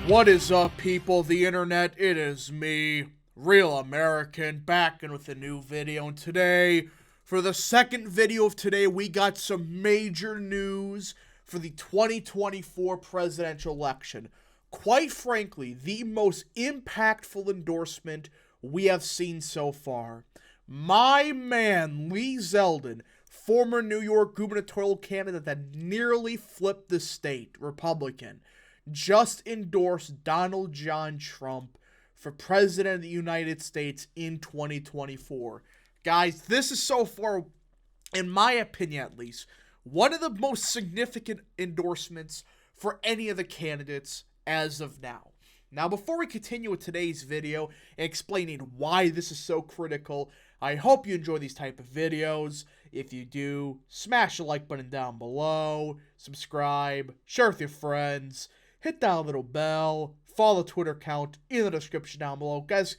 What is up, people of the internet? It is me, Real American, back in with a new video. And today, for the second video of today, we got some major news for the 2024 presidential election. Quite frankly, the most impactful endorsement we have seen so far. My man, Lee Zeldin, former New York gubernatorial candidate that nearly flipped the state, Republican, just endorsed Donald John Trump for President of the United States in 2024. Guys, this is so far, in my opinion at least, one of the most significant endorsements for any of the candidates as of now. Now, before we continue with today's video and explaining why this is so critical, I hope you enjoy these type of videos. If you do, smash the like button down below, subscribe, share with your friends, hit that little bell, follow the Twitter account in the description down below. Guys,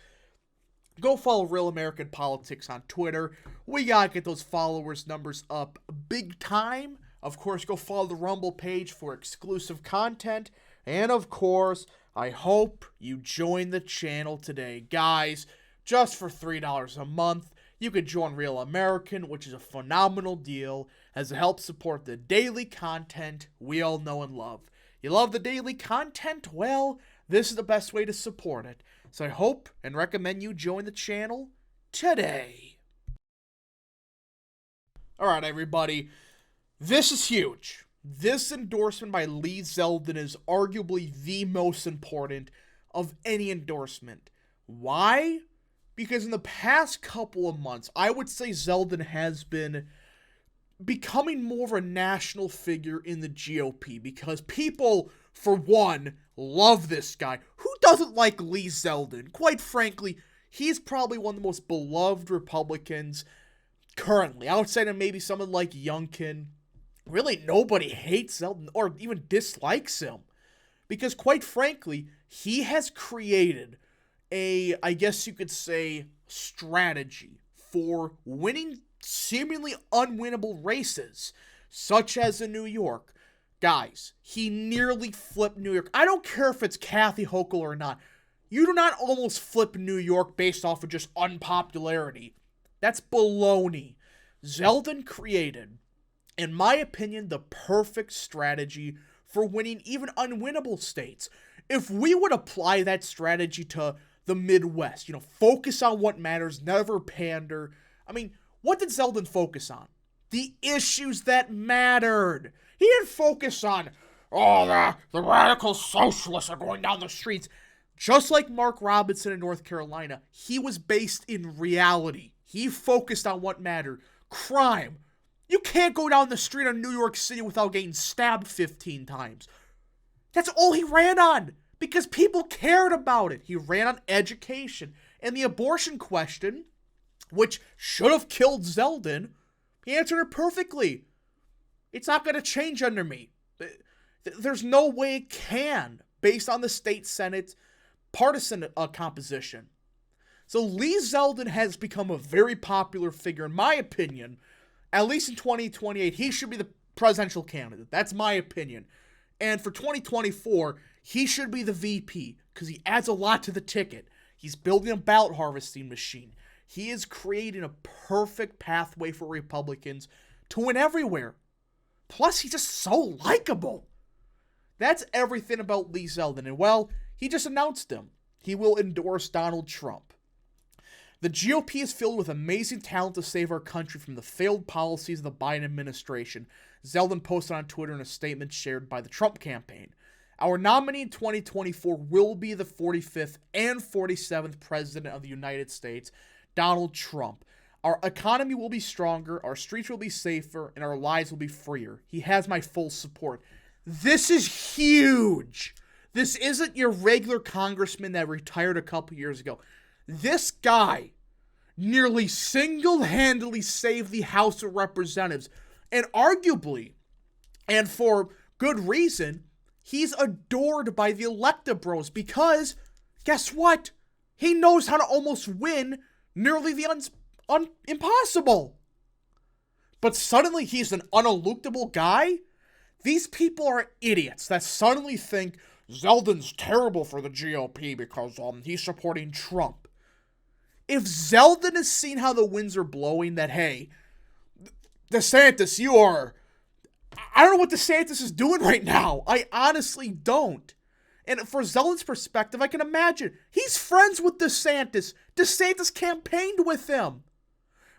go follow Real American Politics on Twitter. We gotta get those followers numbers up big time. Of course, go follow the Rumble page for exclusive content. And of course, I hope you join the channel today. Guys, just for $3 a month, you could join Real American, which is a phenomenal deal, as it helps support the daily content we all know and love. You love the daily content? Well, this is the best way to support it. So I hope and recommend you join the channel today. Alright, everybody. This is huge. This endorsement by Lee Zeldin is arguably the most important of any endorsement. Why? Because in the past couple of months, I would say Zeldin has been becoming more of a national figure in the GOP because people, for one, love this guy. Who doesn't like Lee Zeldin? Quite frankly, he's probably one of the most beloved Republicans currently. Outside of maybe someone like Youngkin, really nobody hates Zeldin or even dislikes him. Because quite frankly, he has created a, I guess you could say, strategy for winning seemingly unwinnable races, such as in New York. Guys, he nearly flipped New York. I don't care if it's Kathy Hochul or not. You do not almost flip New York based off of just unpopularity. That's baloney. Zeldin created, in my opinion, the perfect strategy for winning even unwinnable states. If we would apply that strategy to the Midwest, focus on what matters, never pander. I mean, what did Zeldin focus on? The issues that mattered. He didn't focus on, the radical socialists are going down the streets. Just like Mark Robinson in North Carolina, he was based in reality. He focused on what mattered. Crime. You can't go down the street in New York City without getting stabbed 15 times. That's all he ran on, because people cared about it. He ran on education. And the abortion question, which should have killed Zeldin, he answered it perfectly. It's not going to change under me. There's no way it can, based on the state Senate partisan composition. So Lee Zeldin has become a very popular figure, in my opinion. At least in 2028, he should be the presidential candidate. That's my opinion. And for 2024, he should be the VP, because he adds a lot to the ticket. He's building a ballot harvesting machine. He is creating a perfect pathway for Republicans to win everywhere. Plus, he's just so likable. That's everything about Lee Zeldin. And, well, he just announced him. He will endorse Donald Trump. The GOP is filled with amazing talent to save our country from the failed policies of the Biden administration, Zeldin posted on Twitter in a statement shared by the Trump campaign. Our nominee in 2024 will be the 45th and 47th President of the United States, Donald Trump. Our economy will be stronger, our streets will be safer, and our lives will be freer. He has my full support. This is huge. This isn't your regular congressman that retired a couple years ago. This guy nearly single-handedly saved the House of Representatives. And arguably, and for good reason, he's adored by the electabros because, guess what? He knows how to almost win nearly the impossible. But suddenly he's an uneluctable guy? These people are idiots that suddenly think Zeldin's terrible for the GOP because he's supporting Trump. If Zeldin has seen how the winds are blowing, that, hey, DeSantis, I don't know what DeSantis is doing right now. I honestly don't. And for Zeldin's perspective, I can imagine. He's friends with DeSantis. DeSantis campaigned with him.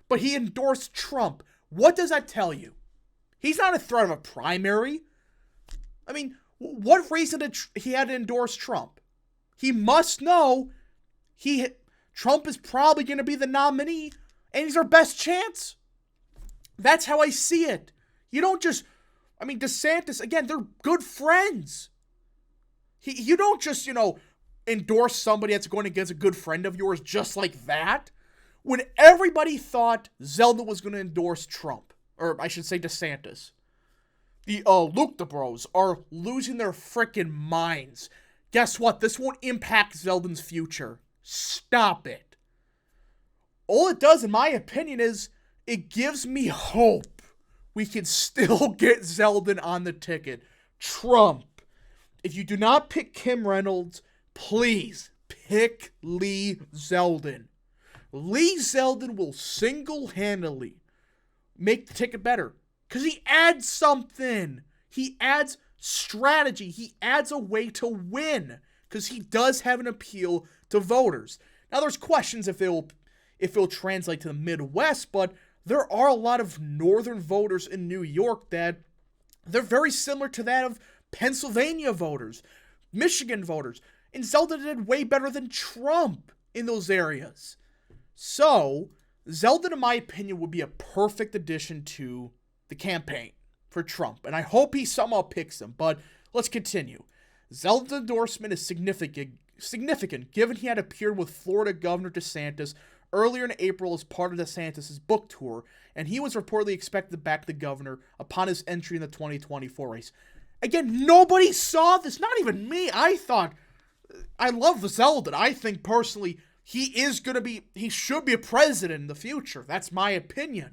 But he endorsed Trump. What does that tell you? He's not a threat of a primary. I mean, what reason did he had to endorse Trump? He must know Trump is probably going to be the nominee, and he's our best chance. That's how I see it. You don't just... DeSantis, again, they're good friends. You don't just, endorse somebody that's going against a good friend of yours just like that. When everybody thought Zeldin was going to endorse Trump, or I should say DeSantis, the Luke the Bros are losing their frickin' minds. Guess what? This won't impact Zeldin's future. Stop it. All it does, in my opinion, is it gives me hope we can still get Zeldin on the ticket. Trump, if you do not pick Kim Reynolds, please pick Lee Zeldin. Lee Zeldin will single-handedly make the ticket better because he adds something. He adds strategy. He adds a way to win because he does have an appeal to voters. Now, there's questions if it'll translate to the Midwest, but there are a lot of northern voters in New York that they're very similar to that of Pennsylvania voters, Michigan voters, and Zeldin did way better than Trump in those areas. So, Zeldin, in my opinion, would be a perfect addition to the campaign for Trump, and I hope he somehow picks him, but let's continue. Zeldin's endorsement is significant given he had appeared with Florida Governor DeSantis earlier in April as part of DeSantis' book tour, and he was reportedly expected to back the governor upon his entry in the 2024 race. Again, nobody saw this, not even me. I love Zeldin. I think personally he should be a president in the future. That's my opinion.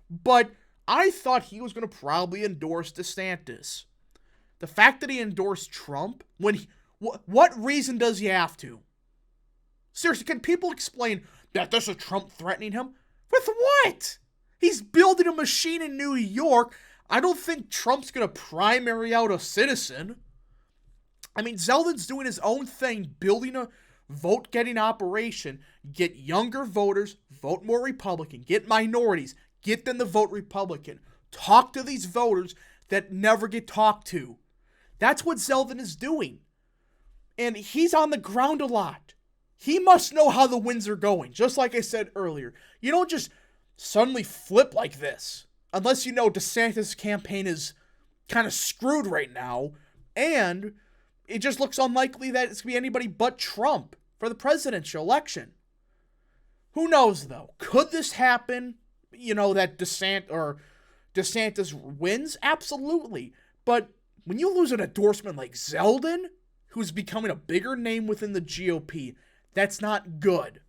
But I thought he was going to probably endorse DeSantis. The fact that he endorsed Trump, what reason does he have to? Seriously, can people explain that this is Trump threatening him? With what? He's building a machine in New York. I don't think Trump's going to primary out a citizen. Zeldin's doing his own thing, building a vote-getting operation, get younger voters, vote more Republican, get minorities, get them to vote Republican. Talk to these voters that never get talked to. That's what Zeldin is doing. And he's on the ground a lot. He must know how the winds are going, just like I said earlier. You don't just suddenly flip like this, unless you know DeSantis' campaign is kind of screwed right now, and it just looks unlikely that it's going to be anybody but Trump for the presidential election. Who knows, though? Could this happen, that DeSantis wins? Absolutely. But when you lose an endorsement like Zeldin, who's becoming a bigger name within the GOP, that's not good.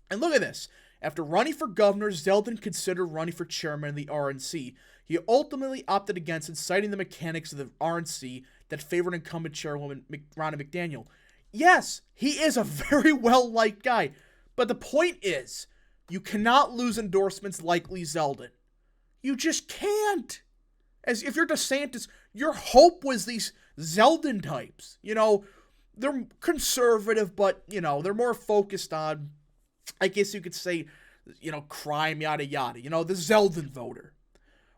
And look at this. After running for governor, Zeldin considered running for chairman of the RNC. He ultimately opted against it, citing the mechanics of the RNC that favored incumbent chairwoman Ronna McDaniel. Yes, he is a very well-liked guy, but the point is, you cannot lose endorsements like Lee Zeldin. You just can't. As if you're DeSantis, your hope was these Zeldin types. They're conservative, but, they're more focused on, I guess you could say, crime, yada, yada. The Zeldin voter.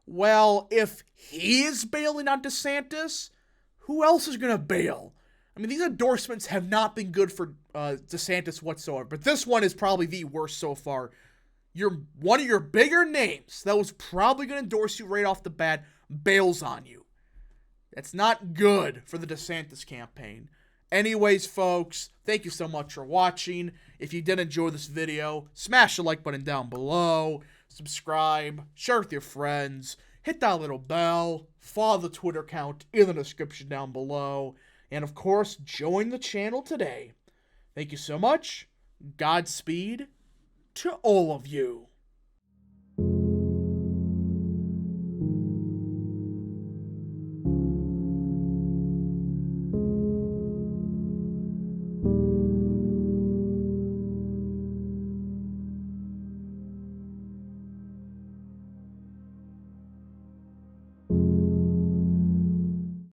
Well, if he is bailing on DeSantis, who else is going to bail? These endorsements have not been good for DeSantis whatsoever, but this one is probably the worst so far. One of your bigger names that was probably going to endorse you right off the bat bails on you. That's not good for the DeSantis campaign. Anyways, folks, thank you so much for watching. If you did enjoy this video, smash the like button down below, subscribe, share with your friends, hit that little bell, follow the Twitter account in the description down below, and of course, join the channel today. Thank you so much. Godspeed to all of you.